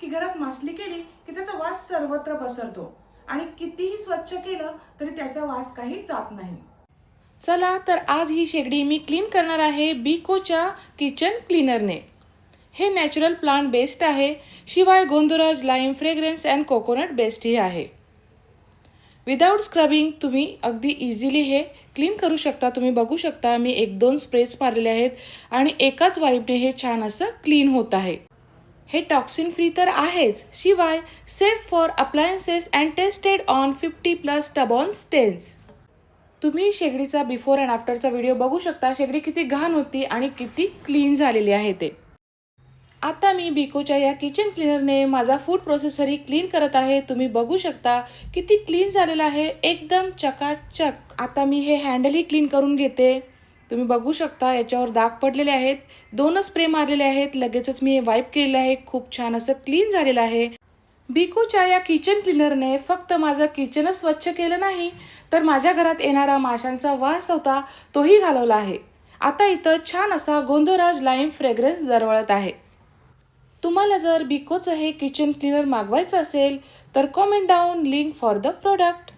घरात मासली केली की त्याचा वास सर्वत्र पसरतो आणि कितीही स्वच्छ केलं तरी त्याचा वास काही जात नाही. चला तर आज ही शेगडी मी क्लीन करणार आहे बिकोच्या किचन क्लीनरने. हे नॅचरल प्लांट बेस्ड आहे, शिवाय गोंधराज, लाईम, फ्रेग्रन्स अँड कोकोनट बेस्डही आहे. विदाउट स्क्रबिंग तुम्ही अगदी इझिली हे क्लीन करू शकता. तुम्ही बघू शकता मी 1-2 स्प्रेज मारलेले आहेत आणि एकाच वाईपने हे छान असं क्लीन होत आहे. हे टॉक्सिन फ्री तर आहेच, शिवाय safe for appliances and tested on 50+ टबॉन स्टेन्स. तुम्ही शेगडीचा बिफोर अँड आफ्टरचा व्हिडिओ बघू शकता. शेगडी किती घाण होती आणि किती क्लीन झालेली आहे ते. आता मी बिकोच्या या किचन क्लीनरने माझा फूड प्रोसेसरही क्लीन करत आहे. तुम्ही बघू शकता किती क्लीन झालेला आहे, एकदम चकाचक. आता मी हे हँडलही क्लीन करून घेते. तुम्ही बघू शकता याच्यावर डाग पडलेले आहेत. 2 स्प्रे मारलेले आहेत, लगेचच मी हे वाईप केलेलं आहे. खूप छान असं क्लीन झालेलं आहे. बिकोच्या या किचन क्लीनरने फक्त माझं किचनच स्वच्छ केलं नाही, तर माझ्या घरात येणारा माशांचा वास होता तोही घालवला आहे. आता इथं छान असा गोंधराज लाईम फ्रेग्रन्स दरवळत आहे. तुम्हाला जर बिकोचं हे किचन क्लीनर मागवायचं असेल तर comment down link for the product.